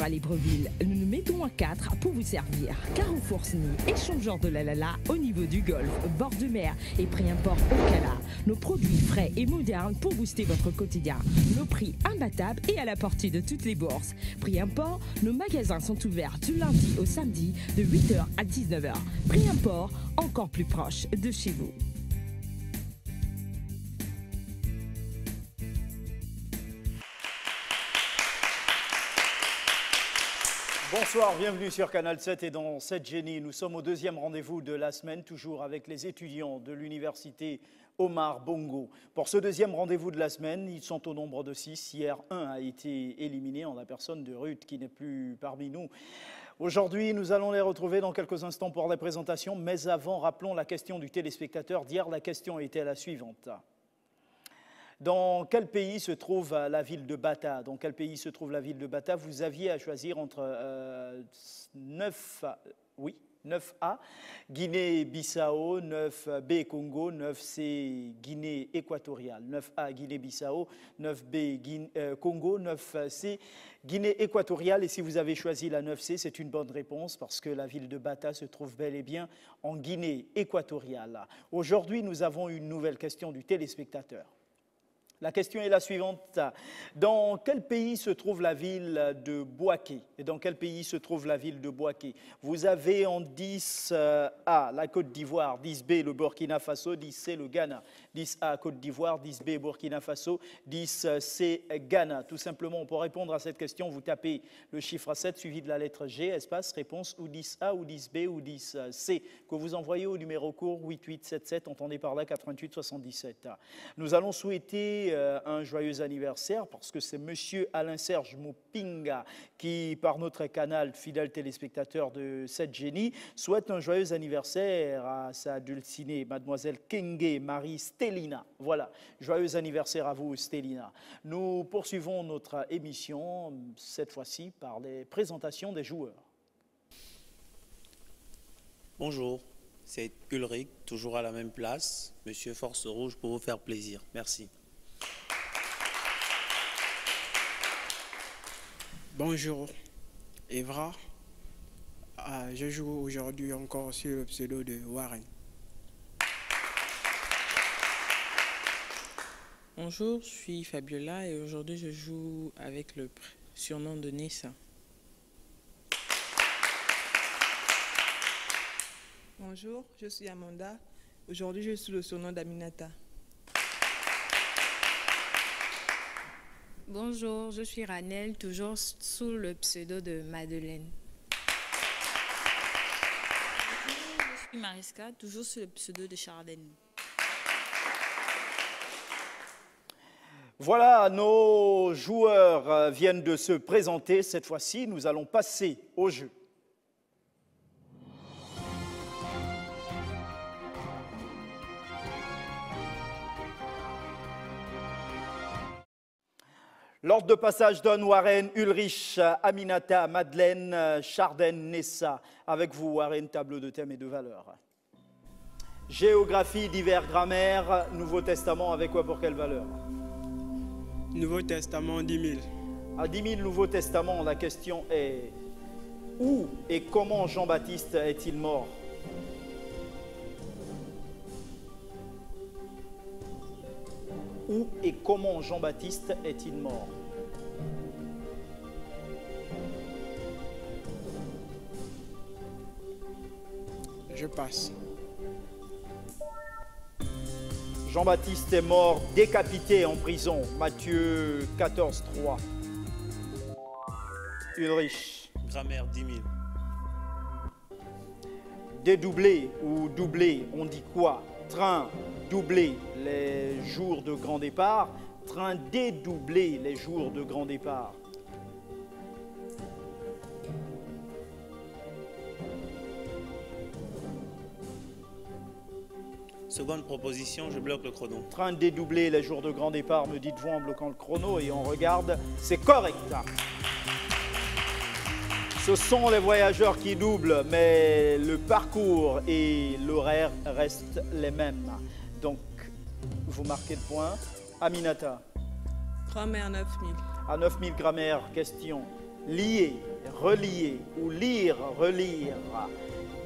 à Libreville. Nous nous mettons à 4 pour vous servir. Carrefour Sny, échangeur de la au niveau du golfe, bord de mer et prix import au Cala. Nos produits frais et modernes pour booster votre quotidien. Nos prix imbattables et à la portée de toutes les bourses. Prix import, nos magasins sont ouverts du lundi au samedi de 8h à 19h. Prix import, encore plus proche de chez vous. Bonsoir, bienvenue sur Canal 7 et dans 7 Génie. Nous sommes au deuxième rendez-vous de la semaine, toujours avec les étudiants de l'université Omar Bongo. Pour ce deuxième rendez-vous de la semaine, ils sont au nombre de 6. Hier, un a été éliminé en la personne de Ruth qui n'est plus parmi nous. Aujourd'hui, nous allons les retrouver dans quelques instants pour la présentation. Mais avant, rappelons la question du téléspectateur d'hier. La question était la suivante. Dans quel pays se trouve la ville de Bata? Dans quel pays se trouve la ville de Bata? Vous aviez à choisir entre 9A, Guinée-Bissau, 9B, Congo, 9C, Guinée équatoriale. 9A, Guinée-Bissau, 9B, Congo, 9C, Guinée équatoriale. Et si vous avez choisi la 9C, c'est une bonne réponse parce que la ville de Bata se trouve bel et bien en Guinée équatoriale. Aujourd'hui, nous avons une nouvelle question du téléspectateur. La question est la suivante. Dans quel pays se trouve la ville de Bouaké? Et dans quel pays se trouve la ville de Bouaké? Vous avez en 10A la Côte d'Ivoire, 10B le Burkina Faso, 10C le Ghana. 10A Côte d'Ivoire, 10B Burkina Faso, 10C Ghana. Tout simplement, pour répondre à cette question, vous tapez le chiffre 7 suivi de la lettre G, espace, réponse ou 10A ou 10B ou 10C que vous envoyez au numéro court 8877, entendez par là 88 77. Nous allons souhaiter un joyeux anniversaire parce que c'est monsieur Alain-Serge Moupinga qui, par notre canal fidèle téléspectateur de 7 Génie, souhaite un joyeux anniversaire à sa dulcinée, mademoiselle Kenge Marie Stélina. Voilà, joyeux anniversaire à vous Stélina. Nous poursuivons notre émission, cette fois-ci par les présentations des joueurs. Bonjour, c'est Ulrich, toujours à la même place. Monsieur Force Rouge pour vous faire plaisir. Merci. Bonjour, Evra. Je joue aujourd'hui encore sur le pseudo de Warren. Bonjour, je suis Fabiola et aujourd'hui je joue avec le surnom de Nessa. Bonjour, je suis Amanda. Aujourd'hui je suis le surnom d'Aminata. Bonjour, je suis Ranel, toujours sous le pseudo de Madeleine. Bonjour, je suis Mariska, toujours sous le pseudo de Chardenne. Voilà, nos joueurs viennent de se présenter. Cette fois-ci, nous allons passer au jeu. L'ordre de passage donne Warren, Ulrich, Aminata, Madeleine, Chardenne, Nessa. Avec vous, Warren, tableau de thème et de valeur. Géographie, divers, grammaire, Nouveau Testament, avec quoi pour quelle valeur? Nouveau Testament, 10 000. À 10 000 Nouveau Testament, la question est où et comment Jean-Baptiste est-il mort? Où et comment Jean-Baptiste est-il mort? Je passe. Jean-Baptiste est mort décapité en prison. Matthieu 14, 3. Ulrich. Grammaire 10 000. Dédoublé ou doublé, on dit quoi? Train doublé, les jours de grand départ. Train dédoublé, les jours de grand départ. Seconde proposition, je bloque le chrono. Train dédoublé, les jours de grand départ, me dites-vous en bloquant le chrono et on regarde. C'est correct. Ce sont les voyageurs qui doublent, mais le parcours et l'horaire restent les mêmes. Donc, vous marquez le point. Aminata. Grammaire 9000. À 9000 grammaire, question. lier, relier ou lire, relire.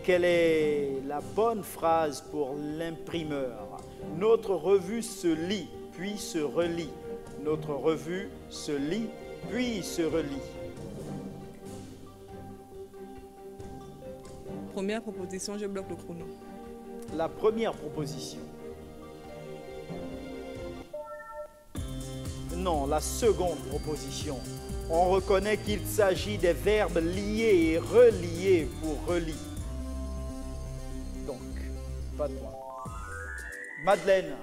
Quelle est la bonne phrase pour l'imprimeur? Notre revue se lit, puis se relit. Notre revue se lit, puis se relit. Première proposition, je bloque le chrono. La première proposition. Non, la seconde proposition. On reconnaît qu'il s'agit des verbes liés et reliés pour relis. Donc, pas de point. Madeleine.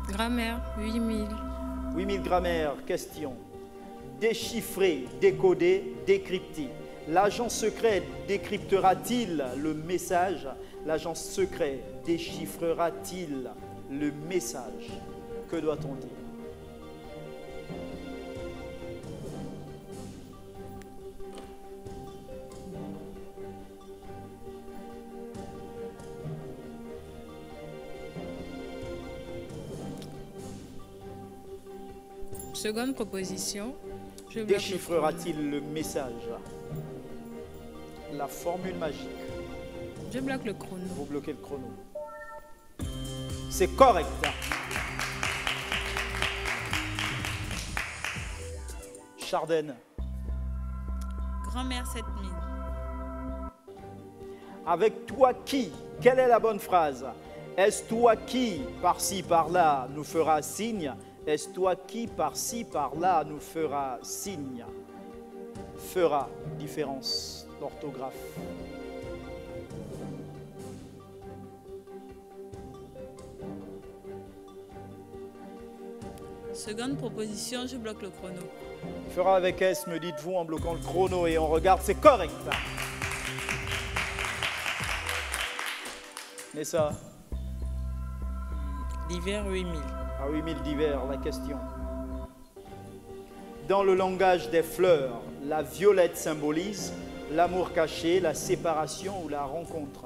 Grammaire, 8000. 8000 grammaires, question. Déchiffrer, décoder, décrypter. L'agent secret décryptera-t-il le message? L'agent secret déchiffrera-t-il le message? Que doit-on dire? Seconde proposition. Je bloque le Déchiffrera-t-il le message? La formule magique. chrono. Je bloque le chrono. Vous bloquez le chrono. C'est correct. Chardenne. Grand-mère 7000. Avec toi qui? Quelle est la bonne phrase? Est-ce toi qui, par-ci, par-là, nous fera signe? Est-ce toi qui, par-ci, par-là, nous fera signe? Fera, différence d'orthographe. Seconde proposition, je bloque le chrono. Fera avec S, me dites-vous, en bloquant le chrono et on regarde, c'est correct. Nessa, L'hiver 8000. à 8000 divers, la question. Dans le langage des fleurs, la violette symbolise l'amour caché, la séparation ou la rencontre.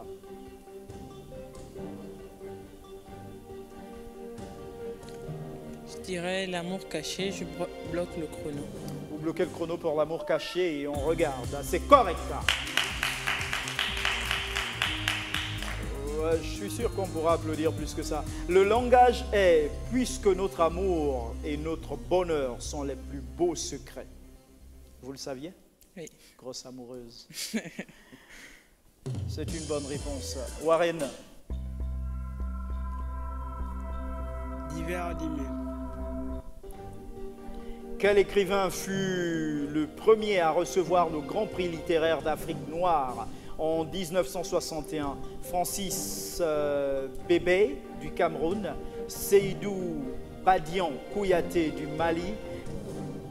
Je dirais l'amour caché, je bloque le chrono. Vous bloquez le chrono pour l'amour caché et on regarde. C'est correct. Ouais, je suis sûr qu'on pourra applaudir plus que ça. Le langage est, puisque notre amour et notre bonheur sont les plus beaux secrets. Vous le saviez? Oui. Grosse amoureuse. C'est une bonne réponse. Warren, Divers 10 000. quel écrivain fut le premier à recevoir le Grand Prix littéraire d'Afrique noire en 1961? Francis Bébé du Cameroun, Seydou Badian Kouyaté du Mali,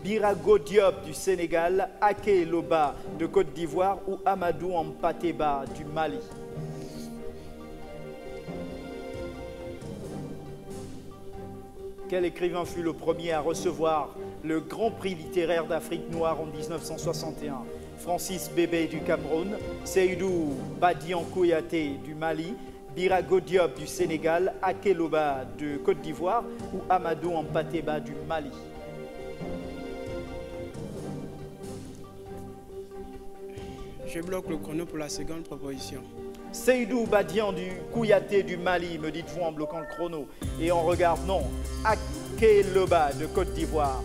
Birago Diop du Sénégal, Ake Loba de Côte d'Ivoire ou Amadou Ampateba du Mali. Quel écrivain fut le premier à recevoir le Grand Prix littéraire d'Afrique noire en 1961? Francis Bébé du Cameroun, Seydou Badian Kouyaté du Mali, Birago Diop du Sénégal, Ake Loba de Côte d'Ivoire ou Amadou Ampateba du Mali. Je bloque le chrono pour la seconde proposition. Seydou Badian du Kouyaté du Mali, me dites-vous en bloquant le chrono. Et on regarde, non, Akeloba de Côte d'Ivoire.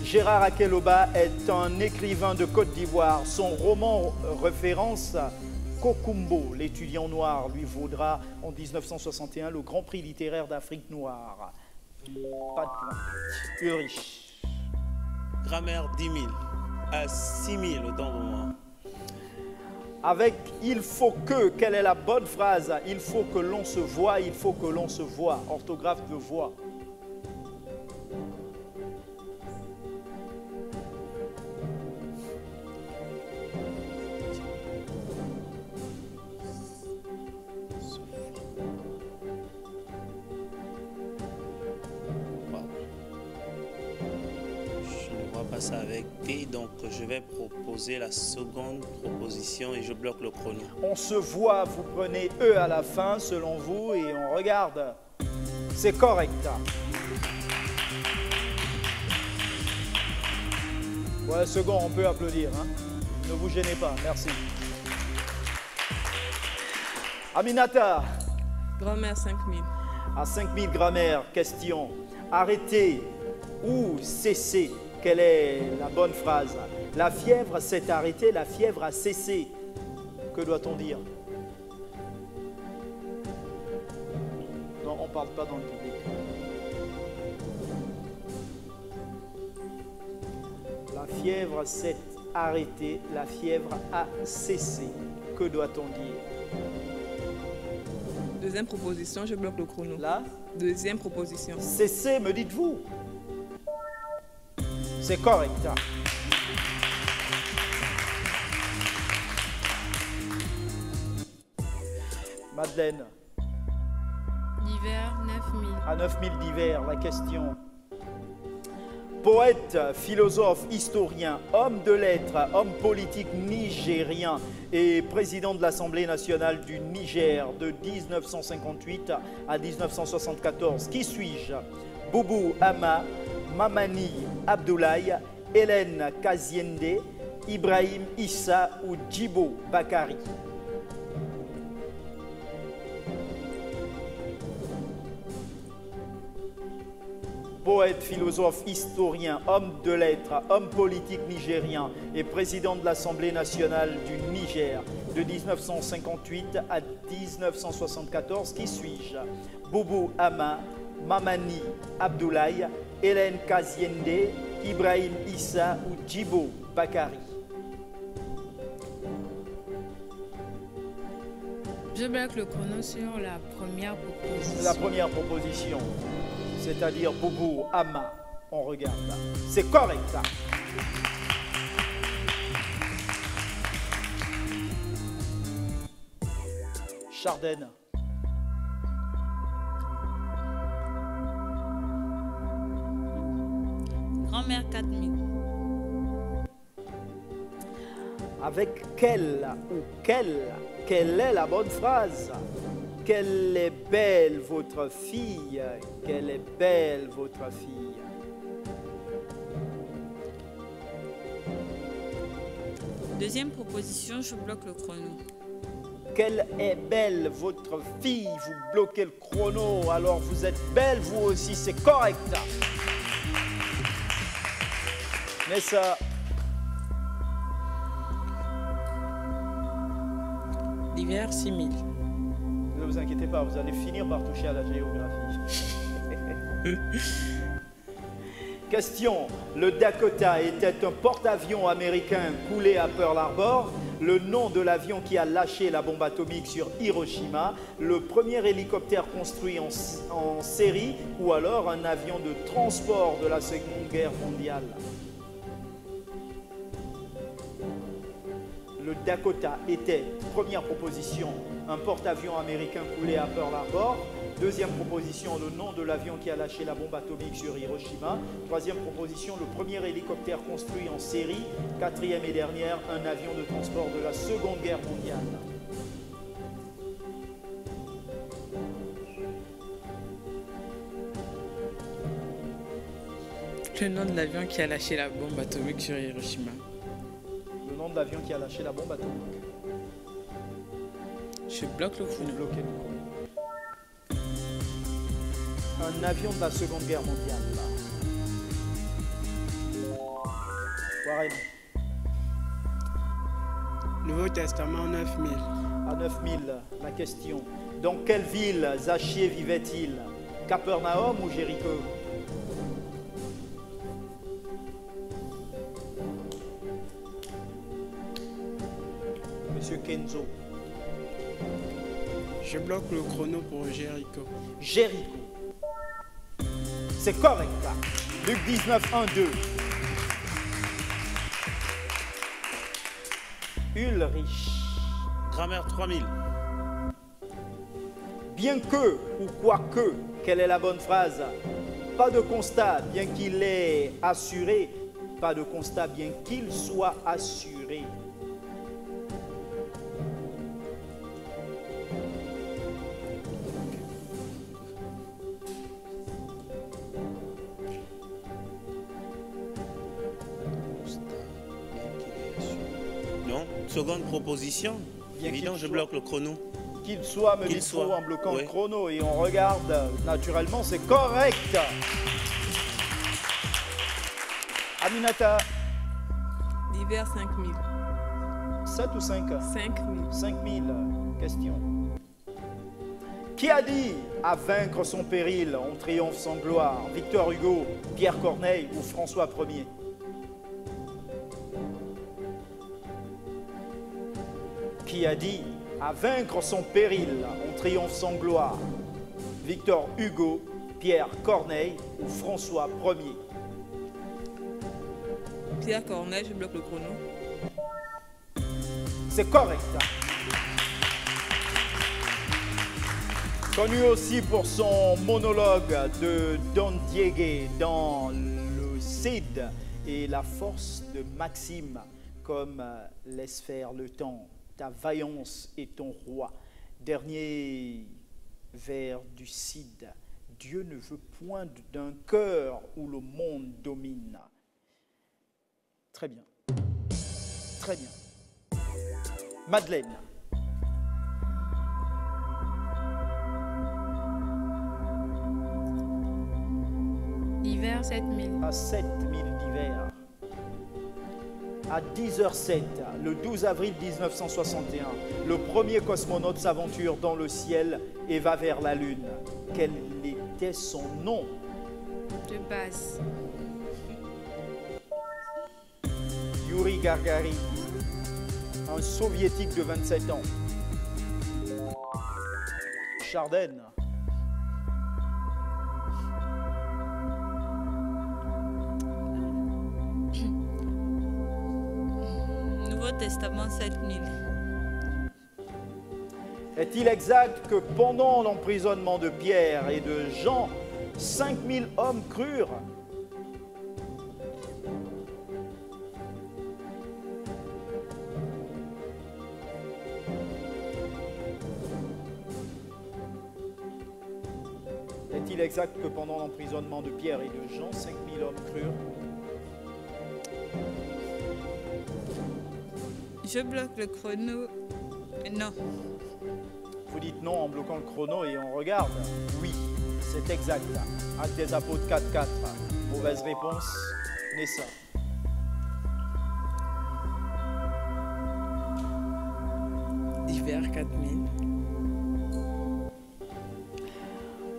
Gérard Akeloba est un écrivain de Côte d'Ivoire. Son roman référence Kokumbo, l'étudiant noir, lui vaudra en 1961 le Grand Prix littéraire d'Afrique noire. Pas de point. Ulrich. Grammaire 10 000. À 6 000, autant pour moi. Avec « il faut que », quelle est la bonne phrase? Il faut que l'on se voie, il faut que l'on se voie. Orthographe de voix. Je ne vois pas ça avec T, donc je vais proposer la seconde proposition et je bloque le chrono. On se voit, vous prenez « e » à la fin, selon vous, et on regarde. C'est correct. Ouais, second, on peut applaudir. Hein. Ne vous gênez pas, merci. Aminata. Grammaire 5000. À 5000 grammaire, question. Arrêter ou cesser. Quelle est la bonne phrase? La fièvre s'est arrêtée, la fièvre a cessé. Que doit-on dire? Non, on ne parle pas dans le public. La fièvre s'est arrêtée, la fièvre a cessé. Que doit-on dire? Deuxième proposition, je bloque le chrono. Là? Deuxième proposition. Cessez, me dites-vous? C'est correct. Hein? Madeleine. L'hiver 9000. À 9000 d'hiver, la question. Poète, philosophe, historien, homme de lettres, homme politique nigérien et président de l'Assemblée nationale du Niger de 1958 à 1974. Qui suis-je? Boubou Hama, Mamani Abdoulaye, Hélène Kaziende, Ibrahim Issa ou Djibo Bakari? Poète, philosophe, historien, homme de lettres, homme politique nigérien et président de l'Assemblée nationale du Niger de 1958 à 1974. Qui suis-je? Boubou Hama, Mamani Abdoulaye, Hélène Kaziende, Ibrahim Issa ou Djibo Bakari? Je bloque le chrono sur la première proposition. La première proposition, c'est-à-dire Boubou Hama. On regarde. C'est correct. Chardenne. Grand-mère 4000. Avec quelle ou quelle est la bonne phrase? Quelle est belle votre fille? Quelle est belle votre fille? Deuxième proposition, je bloque le chrono. Quelle est belle votre fille? Vous bloquez le chrono, alors vous êtes belle vous aussi, c'est correct. Mais ça... L'hiver 6000. Ne vous inquiétez pas, vous allez finir par toucher à la géographie. Question. Le Dakota était un porte-avions américain coulé à Pearl Harbor. Le nom de l'avion qui a lâché la bombe atomique sur Hiroshima. Le premier hélicoptère construit en série ou alors un avion de transport de la Seconde Guerre mondiale. Le Dakota était, première proposition, un porte-avions américain coulé à Pearl Harbor. Deuxième proposition, le nom de l'avion qui a lâché la bombe atomique sur Hiroshima. Troisième proposition, le premier hélicoptère construit en série. Quatrième et dernière, un avion de transport de la Seconde Guerre mondiale. Le nom de l'avion qui a lâché la bombe atomique sur Hiroshima. Le nom de l'avion qui a lâché la bombe atomique. Je bloque le chrono. Bloqué le chrono. Un avion de la Seconde Guerre mondiale. Là. Warren. Nouveau Testament 9000. À 9000, la question. Dans quelle ville Zachier vivait-il? Capernaum ou Jéricho? Monsieur Kenzo. Je bloque le chrono pour Jéricho. Jéricho. C'est correct. Là. Luc 19, 1, 2. Ulrich. Grammaire 3000. Bien que ou quoique, quelle est la bonne phrase? Pas de constat, bien qu'il est assuré. Pas de constat, bien qu'il soit assuré. Seconde proposition. Bien Évident, qu'il je soit- bloque le chrono. Qu'il soit, me Qu'il dit-on soit, en bloquant le oui. chrono. Et on regarde, naturellement, c'est correct. Aminata, L'hiver 5000. 7 ou 5? 5000. 5000 questions. Qui a dit « À vaincre son péril, on triomphe sans gloire » Victor Hugo, Pierre Corneille ou François Ier? Qui a dit « À vaincre son péril, on triomphe sans gloire » Victor Hugo, Pierre Corneille ou François Ier? Pierre Corneille, je bloque le chrono. C'est correct. Connu aussi pour son monologue de Don Diego dans le Cid et la force de Maxime, comme laisse faire le temps, ta vaillance est ton roi. Dernier vers du Cid, Dieu ne veut point d'un cœur où le monde domine. Très bien. Très bien. Madeleine. L'hiver 7000. À 7000 d'hiver. À 10h07, le 12 avril 1961, le premier cosmonaute s'aventure dans le ciel et va vers la Lune. Quel était son nom? Je passe. Yuri Gagarin, un soviétique de 27 ans. Chardenne. Nouveau Testament 7000. Est-il exact que pendant l'emprisonnement de Pierre et de Jean, 5000 hommes crurent? Est-il exact que pendant l'emprisonnement de Pierre et de Jean, 5000 hommes crurent? Je bloque le chrono. Non. Vous dites non en bloquant le chrono et on regarde. Oui, c'est exact. Acte des Apôtres 4.4. Mauvaise réponse, Nessa. Hiver 4000.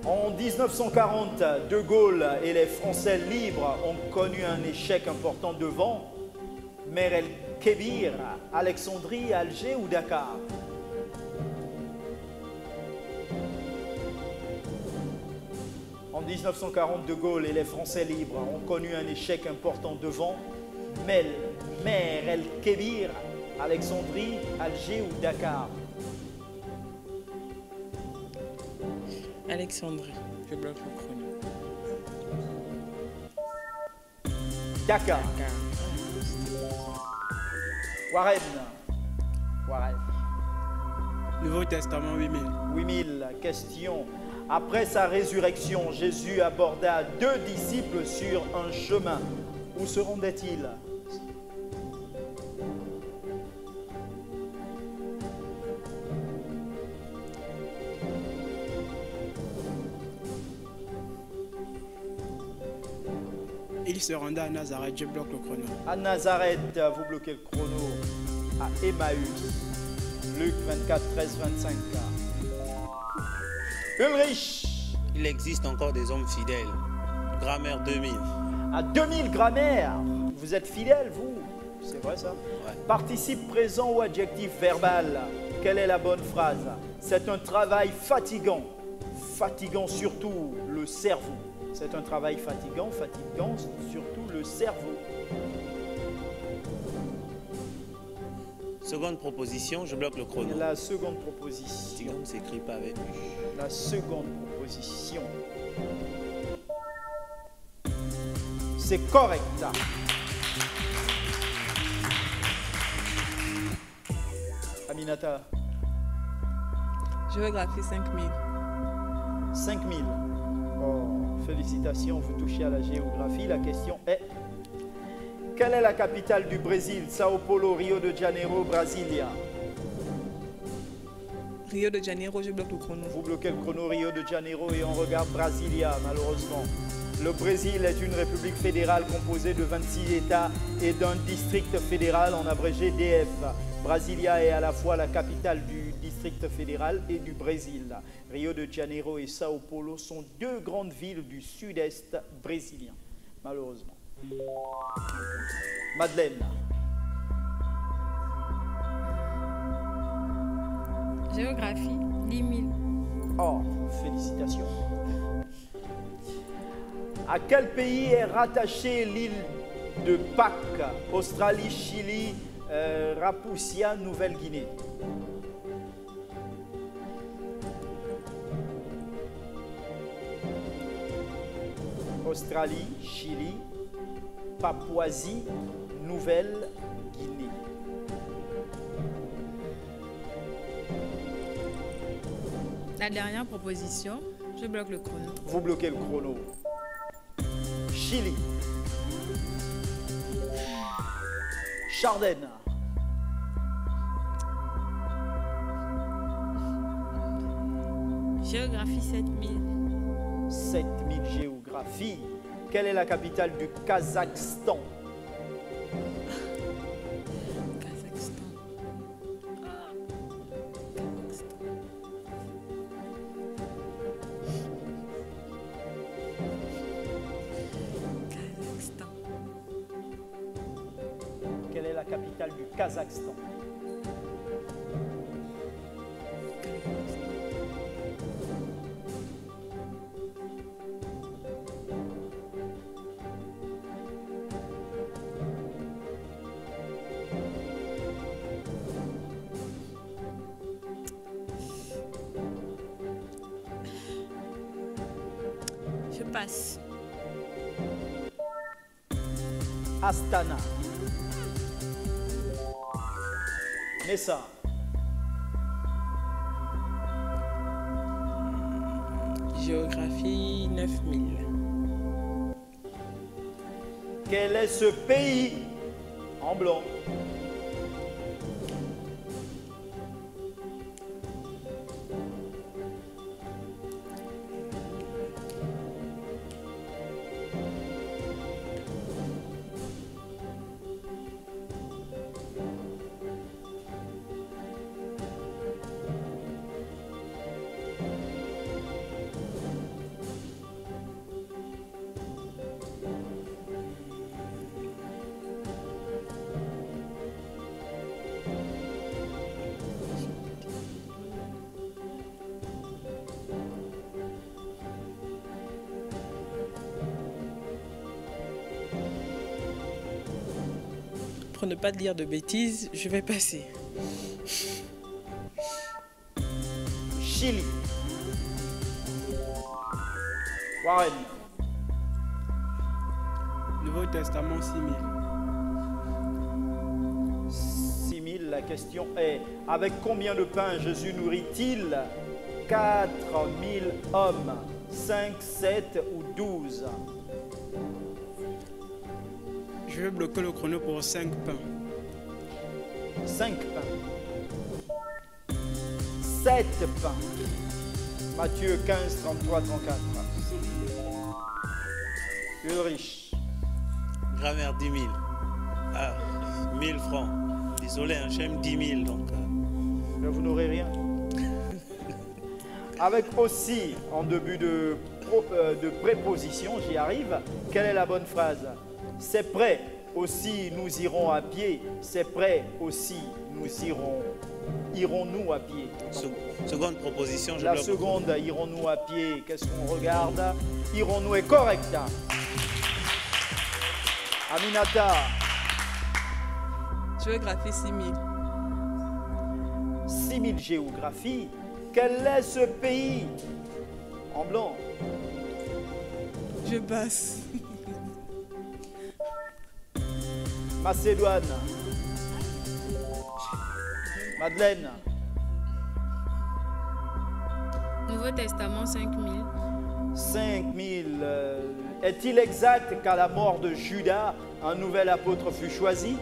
En 1940, De Gaulle et les Français libres ont connu un échec important devant Mer el Kébir, Alexandrie, Alger ou Dakar. En 1940, De Gaulle et les Français libres ont connu un échec important devant Mer el Kébir, Alexandrie, Alger ou Dakar. Alexandrie. Je bloque le chrono. Dakar. Warren. Warren. Nouveau Testament 8000. 8000 questions. Après sa résurrection, Jésus aborda 2 disciples sur un chemin. Où se rendaient-ils? Il se rendait à Nazareth, je bloque le chrono. À Nazareth, vous bloquez le chrono. À Emmaüs, Luc 24, 13, 25. Ulrich, Il existe encore des hommes fidèles. Grammaire 2000. à 2000 grammaires. Vous êtes fidèle, vous? C'est vrai ça? Ouais. Participe présent ou adjectif verbal. Quelle est la bonne phrase? C'est un travail fatigant. Fatigant surtout le cerveau. C'est un travail fatigant, fatigant surtout le cerveau. Seconde proposition, je bloque le chrono. La seconde proposition. Fatigant ne s'écrit pas avec U. La seconde proposition. C'est correct. Aminata, Géographie 5000. 5000. Oh, félicitations, vous touchez à la géographie. La question est, Quelle est la capitale du Brésil? Sao Paulo, Rio de Janeiro, Brasilia. Rio de Janeiro, je bloque le chrono. Vous bloquez le chrono Rio de Janeiro et on regarde Brasilia, malheureusement. Le Brésil est une république fédérale composée de 26 États et d'un district fédéral, en abrégé DF. Brasilia est à la fois la capitale du district fédéral et du Brésil. Rio de Janeiro et Sao Paulo sont deux grandes villes du sud-est brésilien, malheureusement. Madeleine. Géographie, 10 000. Oh, félicitations. À quel pays est rattachée l'île de Pâques? Australie, Chili, Rapoussia, Nouvelle-Guinée. Australie, Chili, Papouasie, Nouvelle-Guinée. La dernière proposition, je bloque le chrono. Vous bloquez le chrono. Chili. Chardenne. Géographie 7000. 7000 géographie. Quelle est la capitale du Kazakhstan? Kazakhstan. Kazakhstan. Quelle est la capitale du Kazakhstan? Je passe. Astana. Nessa. Géographie 9000. Quel est ce pays? En blanc. Pour ne pas dire de bêtises, je vais passer. Chili. Warren. Nouveau Testament 6000. 6000, la question est, avec combien de pains Jésus nourrit-il 4000 hommes, 5, 7 ou 12? Je vais bloquer le chrono pour 5 pains. 5 pains. 7 pains. Matthieu 15, 33, 34. Ulrich. Grammaire 10 000. Ah, 1000 francs. Désolé, hein, j'aime 10 000, donc... Mais vous n'aurez rien. Avec aussi, en début de préposition, j'y arrive, quelle est la bonne phrase? C'est prêt, aussi nous irons à pied. C'est prêt, aussi nous irons-nous à pied. Seconde proposition, je La bloque. seconde, irons-nous à pied, qu'est-ce qu'on regarde? Irons-nous est correct. Aminata. Géographie 6000. 6000 géographie. Quel est ce pays? En blanc. Je passe. Macédoine. Madeleine. Nouveau Testament 5000. 5000. Est-il exact qu'à la mort de Judas, un nouvel apôtre fut choisi?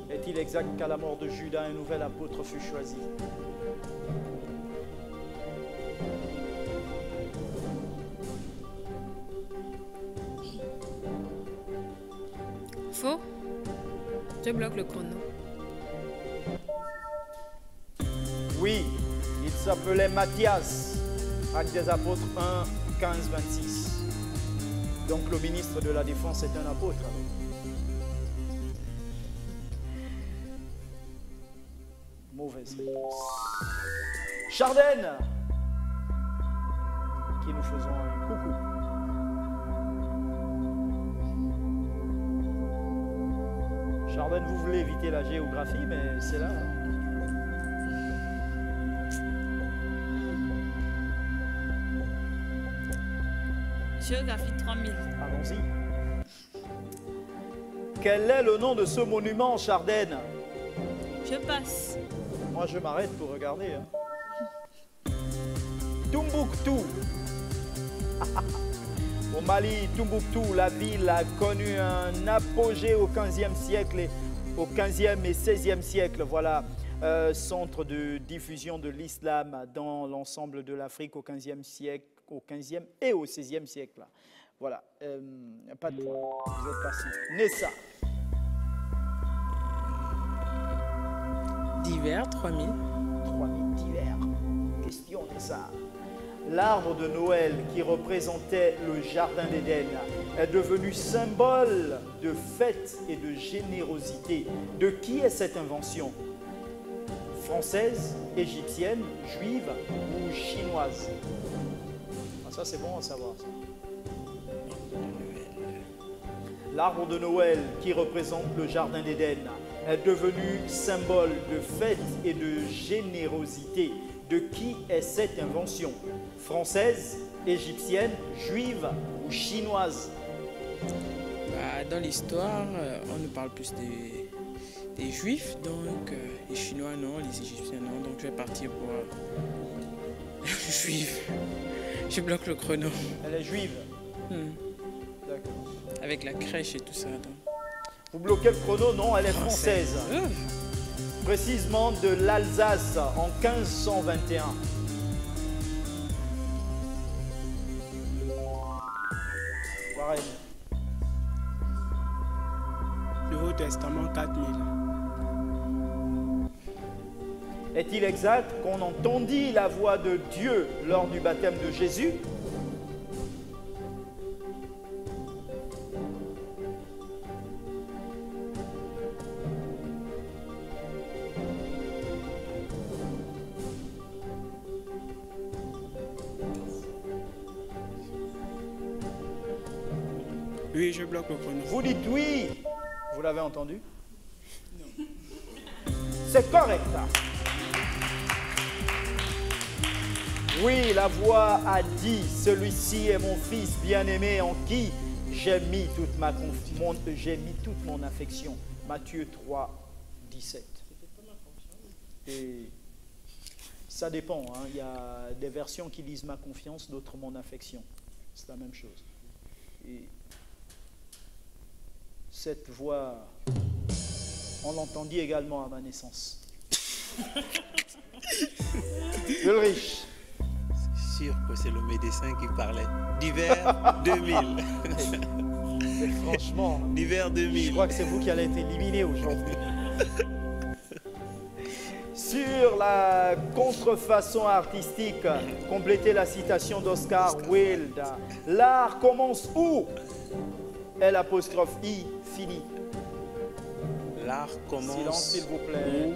Est-il exact qu'à la mort de Judas, un nouvel apôtre fut choisi? Faux. Je bloque le chrono. Oui, il s'appelait Matthias. Actes des apôtres 1, 15, 26. Donc le ministre de la Défense est un apôtre. Mauvaise réponse. Chardenne, qui nous faisons un coucou. Chardenne, vous voulez éviter la géographie, mais c'est là. Géographie 3000. Allons-y. Quel est le nom de ce monument, Chardenne? Je passe. Moi, je m'arrête pour regarder. Hein. Tombouctou. Au Mali, Tombouctou, la ville a connu un apogée au 15e siècle et au 15e et 16e siècle. Voilà, centre de diffusion de l'islam dans l'ensemble de l'Afrique au 15e siècle, au 15e et au 16e siècle. Voilà, pas de point. Vous êtes passé. Nessa. Divers, 3000. 3000 divers. Question Nessa. L'arbre de Noël qui représentait le jardin d'Éden est devenu symbole de fête et de générosité. De qui est cette invention? Française, égyptienne, juive ou chinoise? Ah, ça c'est bon à savoir. Ça. L'arbre de Noël qui représente le jardin d'Éden est devenu symbole de fête et de générosité. De qui est cette invention? Française, égyptienne, juive ou chinoise? Dans l'histoire, on nous parle plus des juifs, donc les chinois non, les égyptiens non, donc je vais partir pour juif. Je bloque le chrono. Elle est juive. D'accord. Avec la crèche et tout ça. Donc. Vous bloquez le chrono? Non, elle est française. Précisément de l'Alsace en 1521. Warren. Nouveau Testament 4000. Est-il exact qu'on entendit la voix de Dieu lors du baptême de Jésus? Oui, je bloque le chrono. Vous dites oui. Vous l'avez entendu? Non. C'est correct. Oui, la voix a dit, celui-ci est mon fils bien-aimé en qui j'ai mis toute mon affection. Matthieu 3, 17. Et ça dépend. Hein. Il y a des versions qui disent ma confiance, d'autres mon affection. C'est la même chose. Et cette voix, on l'entendit également à ma naissance. Ulrich. C'est sûr que c'est le médecin qui parlait. D'hiver 2000. Mais franchement, d'hiver 2000. Je crois que c'est vous qui allez être éliminé aujourd'hui. Sur la contrefaçon artistique, complétez la citation d'Oscar Wilde. L'art commence où? L''I fini. L'art commence. Silence, s'il vous plaît. Où,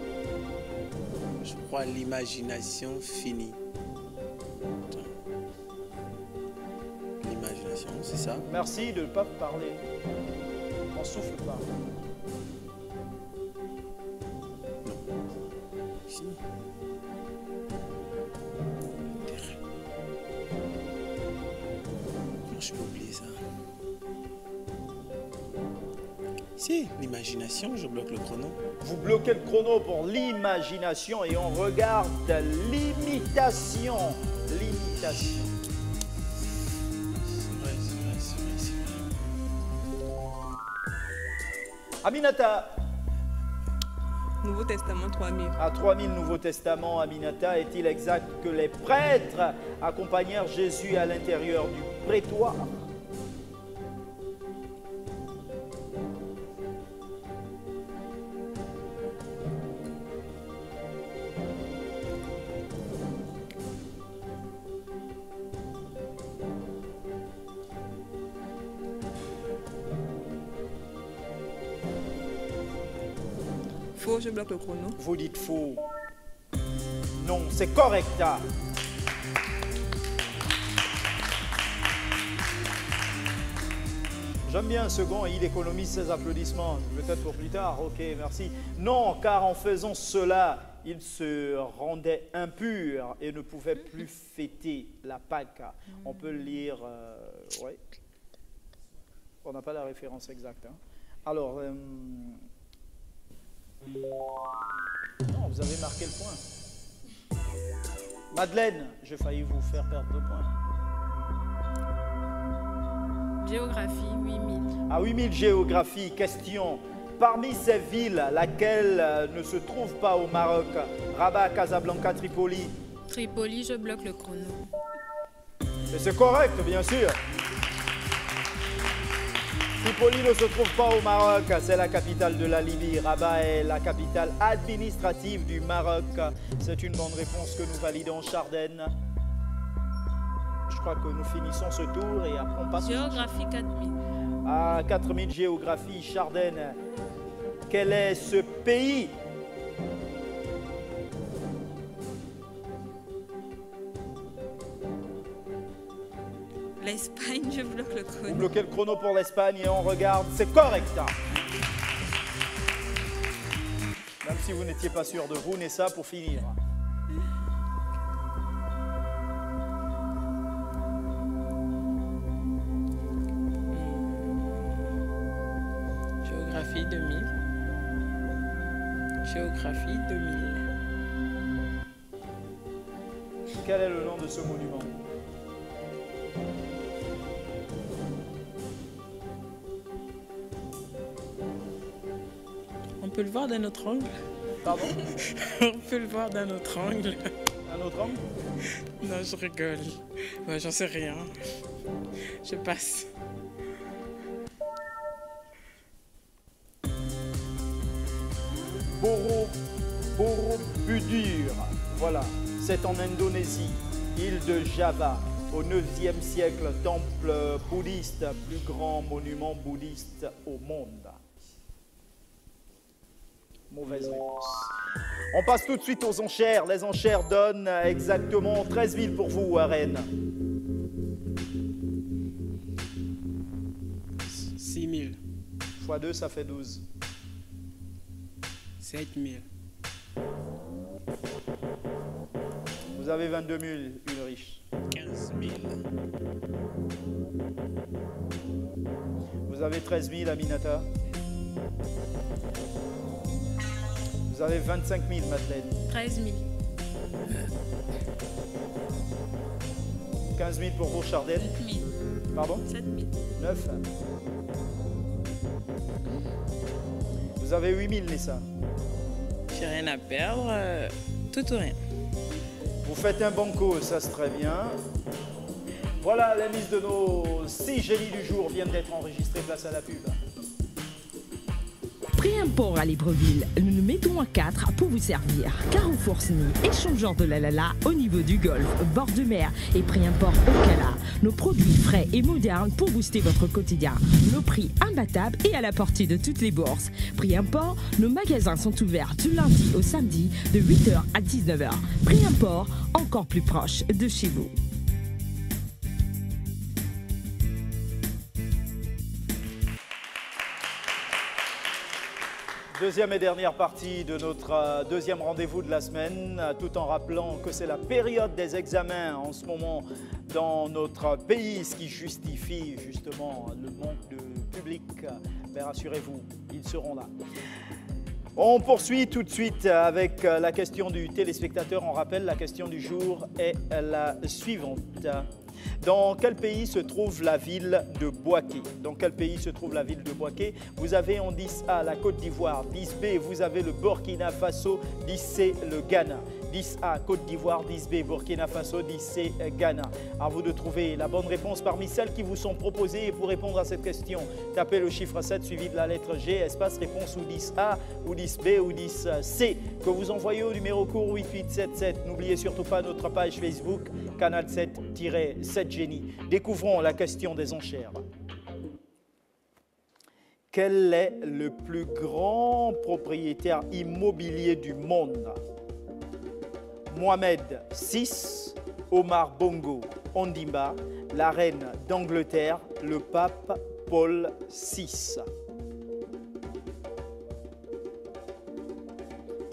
je crois l'imagination finit. L'imagination, c'est ça? Merci de ne pas parler. On souffle pas. Non. je peux oublier ça? Si, l'imagination, je bloque le chrono. Vous bloquez le chrono pour l'imagination et on regarde l'imitation. L'imitation. C'est vrai, c'est vrai, c'est vrai, c'est vrai. Aminata. Nouveau Testament 3000. À 3000 Nouveau Testament, Aminata, est-il exact que les prêtres accompagnèrent Jésus à l'intérieur du prétoire? Faux, je bloque le chrono. Vous dites faux. Non, c'est correct. J'aime bien un second et il économise ses applaudissements. Peut-être pour plus tard. Ok, merci. Non, car en faisant cela, il se rendait impur et ne pouvait plus fêter la Pâque. On peut le lire. Ouais. On n'a pas la référence exacte. Hein. Alors. Non, vous avez marqué le point. Madeleine, j'ai failli vous faire perdre 2 points. Géographie, 8000. À 8000 géographie, question. Parmi ces villes, laquelle ne se trouve pas au Maroc? Rabat, Casablanca, Tripoli. Tripoli, je bloque le chrono. Et c'est correct, bien sûr. Tripoli ne se trouve pas au Maroc, c'est la capitale de la Libye. Rabat est la capitale administrative du Maroc. C'est une bonne réponse que nous validons, Chardenne. Je crois que nous finissons ce tour et après on passe... Géographie 4000. À 4000 géographie, Chardenne. Quel est ce pays? L'Espagne, je bloque le Vous chrono. bloquez le chrono pour l'Espagne et on regarde. C'est correct. Même si vous n'étiez pas sûr de vous, Nessa, pour finir. Géographie 2000. Géographie 2000. Quel est le nom de ce monument? On peut le voir d'un autre angle. Pardon? On peut le voir d'un autre angle. Un autre angle? Non, je rigole. Ouais, j'en sais rien. Je passe. Borobudur. Voilà, c'est en Indonésie, île de Java. Au 9e siècle, temple bouddhiste, plus grand monument bouddhiste au monde. Mauvaise réponse. On passe tout de suite aux enchères. Les enchères donnent exactement 13 000 pour vous, à Rennes. 6000. Fois 2, ça fait 12. 7000. Vous avez 22 000, Ulrich. 15 000. Vous avez 13 000, Aminata. Vous avez 25 000, Madeleine. 13 000. 15 000 pour vous, Chardenne. 7 000. Pardon? 7 000. 9. Vous avez 8 000, Nessa. J'ai rien à perdre. Tout ou rien. Vous faites un banco, ça c'est très bien. Voilà, les listes de nos 6 génies du jour viennent d'être enregistrées. Place à la pub. Pré-import à Libreville, nous nous mettons à 4 pour vous servir. Carrefour Sny, échangeur de la Lala au niveau du Golfe, bord de mer et pré-import au Cala. Nos produits frais et modernes pour booster votre quotidien. Nos prix imbattables et à la portée de toutes les bourses. Pré-import, nos magasins sont ouverts du lundi au samedi de 8h à 19h. Pré-import, encore plus proche de chez vous. Deuxième et dernière partie de notre deuxième rendez-vous de la semaine, tout en rappelant que c'est la période des examens en ce moment dans notre pays, ce qui justifie justement le manque de public. Mais rassurez-vous, ils seront là. On poursuit tout de suite avec la question du téléspectateur. On rappelle, la question du jour est la suivante. Dans quel pays se trouve la ville de Bouaké? Dans quel pays se trouve la ville de Bouaké? Vous avez en 10A la Côte d'Ivoire, 10B vous avez le Burkina Faso, 10C le Ghana. 10A Côte d'Ivoire, 10B Burkina Faso, 10C Ghana. À vous de trouver la bonne réponse parmi celles qui vous sont proposées. Et pour répondre à cette question, tapez le chiffre 7 suivi de la lettre G, espace réponse ou 10A ou 10B ou 10C que vous envoyez au numéro court 8877. N'oubliez surtout pas notre page Facebook, Canal 7-7 Génie. Découvrons la question des enchères. Quel est le plus grand propriétaire immobilier du monde? Mohamed VI, Omar Bongo Ondimba, la reine d'Angleterre, le pape Paul VI.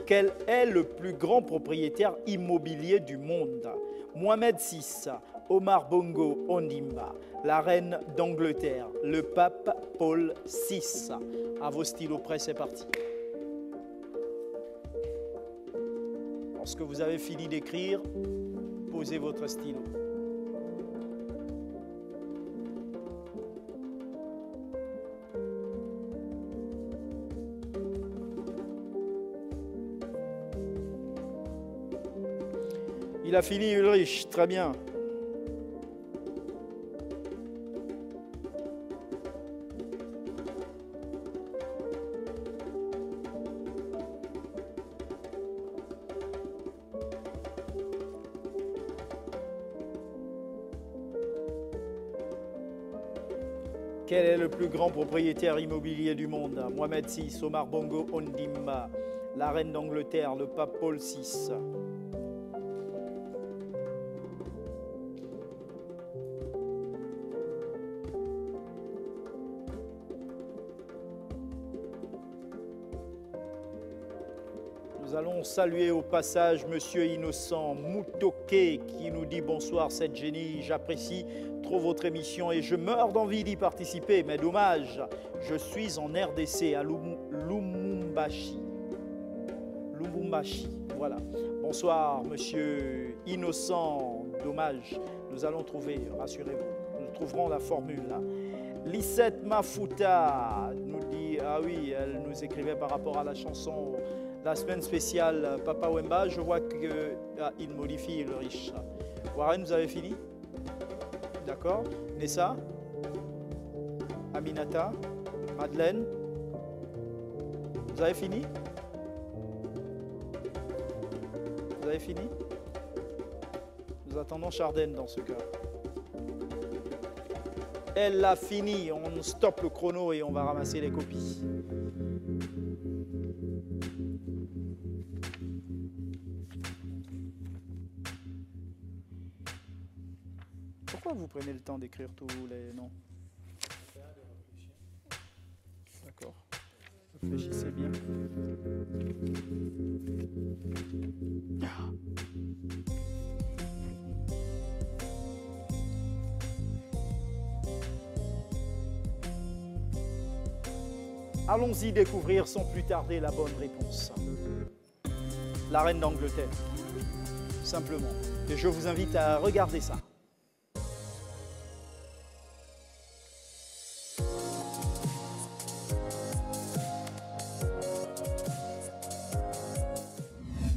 Quel est le plus grand propriétaire immobilier du monde? Mohamed VI, Omar Bongo Ondimba, la reine d'Angleterre, le pape Paul VI. À vos stylos prêts, c'est parti. Lorsque vous avez fini d'écrire, posez votre stylo. Il a fini, Ulrich, très bien. Quel est le plus grand propriétaire immobilier du monde? Mohamed VI, Omar Bongo Ondimba, la reine d'Angleterre, le pape Paul VI. Nous allons saluer au passage Monsieur Innocent Moutoké qui nous dit bonsoir, cette génie, j'apprécie trop votre émission et je meurs d'envie d'y participer, mais dommage, je suis en RDC à Lubumbashi. Voilà. Bonsoir Monsieur Innocent, dommage, nous allons trouver, rassurez-vous, nous trouverons la formule là. Lisette Mafuta nous dit, ah oui, elle nous écrivait par rapport à la chanson la semaine spéciale Papa Wemba, je vois qu'il modifie le riche. Warren, vous avez fini? D'accord. Nessa? Aminata? Madeleine? Vous avez fini? Vous avez fini? Nous attendons Chardenne dans ce cas. Elle a fini, on stoppe le chrono et on va ramasser les copies. Pourquoi vous prenez le temps d'écrire tous les noms? D'accord. Réfléchissez bien. Allons-y découvrir sans plus tarder la bonne réponse. La reine d'Angleterre, simplement. Et je vous invite à regarder ça.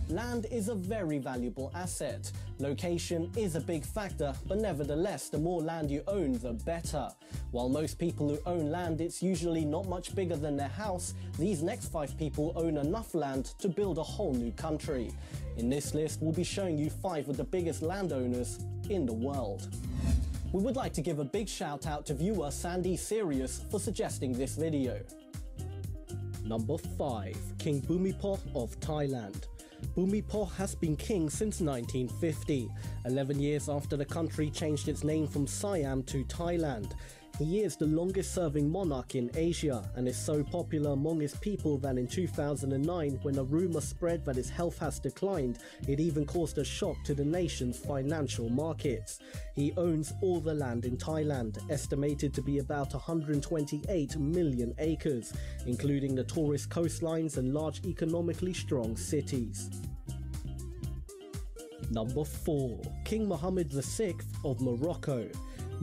Land is a very valuable asset. Location is a big factor, but nevertheless, the more land you own, the better. While most people who own land, it's usually not much bigger than their house, these next 5 people own enough land to build a whole new country. In this list, we'll be showing you 5 of the biggest landowners in the world. We would like to give a big shout out to viewer Sandy Sirius for suggesting this video. Number 5. King Bhumibol of Thailand. Bhumibol has been king since 1950, 11 years after the country changed its name from Siam to Thailand. He is the longest-serving monarch in Asia and is so popular among his people that in 2009, when a rumor spread that his health has declined, it even caused a shock to the nation's financial markets. He owns all the land in Thailand, estimated to be about 128 million acres, including the tourist coastlines and large economically strong cities. Number 4. King Mohammed VI of Morocco.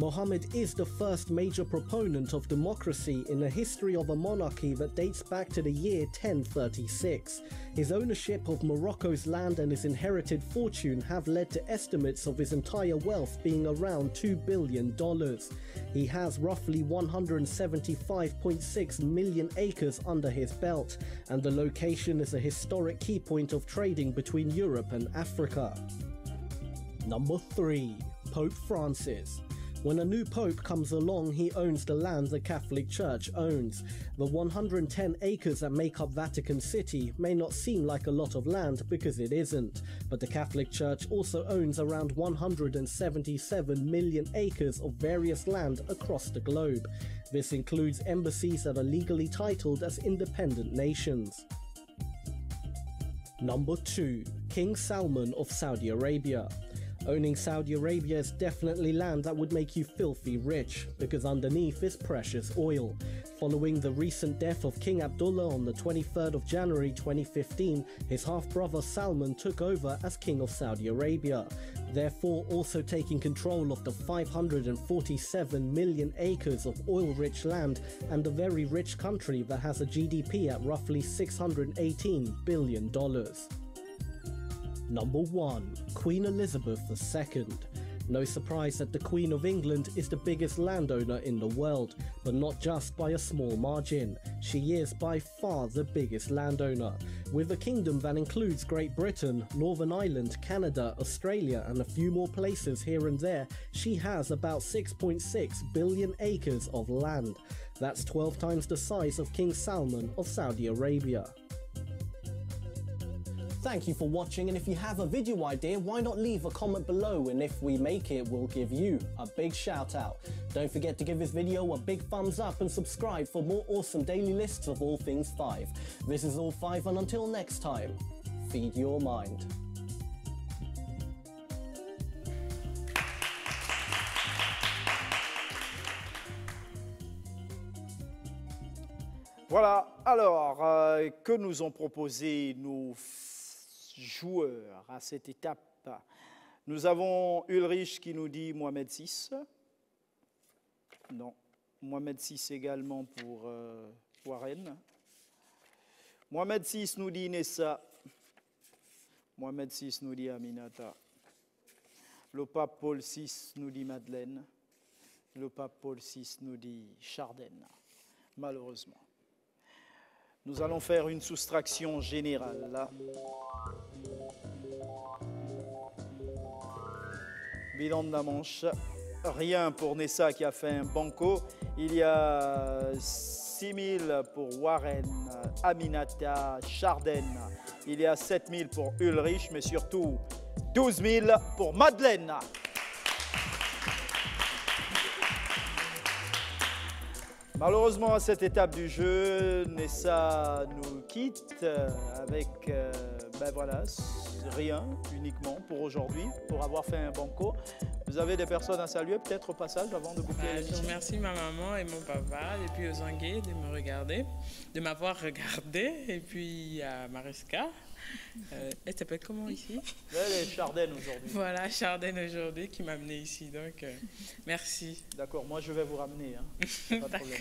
Mohammed is the first major proponent of democracy in the history of a monarchy that dates back to the year 1036. His ownership of Morocco's land and his inherited fortune have led to estimates of his entire wealth being around $2 billion. He has roughly 175.6 million acres under his belt, and the location is a historic key point of trading between Europe and Africa. Number 3. Pope Francis. When a new pope comes along, he owns the land the Catholic Church owns. The 110 acres that make up Vatican City may not seem like a lot of land because it isn't, but the Catholic Church also owns around 177 million acres of various land across the globe. This includes embassies that are legally titled as independent nations. Number 2. King Salman of Saudi Arabia. Owning Saudi Arabia is definitely land that would make you filthy rich, because underneath is precious oil. Following the recent death of King Abdullah on the 23rd of January 2015, his half-brother Salman took over as King of Saudi Arabia, therefore also taking control of the 547 million acres of oil-rich land and a very rich country that has a GDP at roughly $618 billion. Number 1. Queen Elizabeth II. No surprise that the Queen of England is the biggest landowner in the world, but not just by a small margin. She is by far the biggest landowner. With a kingdom that includes Great Britain, Northern Ireland, Canada, Australia and a few more places here and there, she has about 6.6 billion acres of land. That's 12 times the size of King Salman of Saudi Arabia. Thank you for watching, and if you have a video idea, why not leave a comment below, and if we make it, we'll give you a big shout out. Don't forget to give this video a big thumbs up and subscribe for more awesome daily lists of all things 5. This is All 5, and until next time, feed your mind. Voilà, alors, que nous ont proposé nos joueurs à cette étape? Nous avons Ulrich qui nous dit Mohamed VI. Non, Mohamed VI également pour Warren. Mohamed VI nous dit Nessa. Mohamed VI nous dit Aminata. Le pape Paul VI nous dit Madeleine. Le pape Paul VI nous dit Chardenne, malheureusement. Nous allons faire une soustraction générale là. Bilan de la manche, rien pour Nessa qui a fait un banco. Il y a 6 000 pour Warren, Aminata, Chardenne. Il y a 7 000 pour Ulrich, mais surtout 12 000 pour Madeleine. Malheureusement, à cette étape du jeu, Nessa nous quitte avec, ben voilà, rien uniquement pour aujourd'hui, pour avoir fait un banco. Vous avez des personnes à saluer, peut-être au passage, avant de boucler l'émission? Je remercie ma maman et mon papa, et puis aux Anguais de me regarder, de m'avoir regardé, et puis à Mariska. Elle s'appelle comment ici? Elle est Chardenne aujourd'hui. Voilà, Chardenne aujourd'hui qui m'a amené ici, donc merci. D'accord, moi je vais vous ramener, hein. Pas de problème.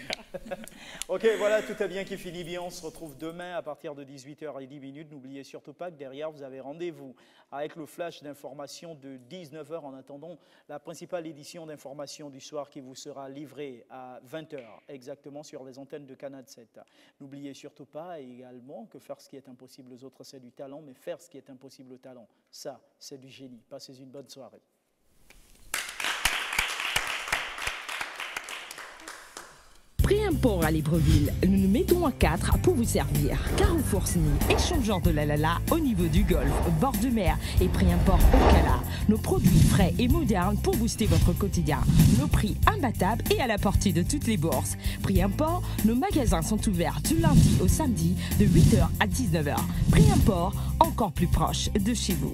Ok, voilà, tout est bien qui finit bien. On se retrouve demain à partir de 18h10. N'oubliez surtout pas que derrière, vous avez rendez-vous avec le flash d'information de 19h. En attendant, la principale édition d'information du soir qui vous sera livrée à 20h exactement sur les antennes de Canal 7. N'oubliez surtout pas également que faire ce qui est impossible aux autres, c'est du talent, mais faire ce qui est impossible au talent, ça, c'est du génie. Passez une bonne soirée. Prix import à Libreville, nous nous mettons à 4 pour vous servir. Carrefour Sny, échangeur de la au niveau du Golfe, bord de mer et prix import au Cala. Nos produits frais et modernes pour booster votre quotidien. Nos prix imbattables et à la portée de toutes les bourses. Prix import, nos magasins sont ouverts du lundi au samedi de 8h à 19h. Prix import, encore plus proche de chez vous.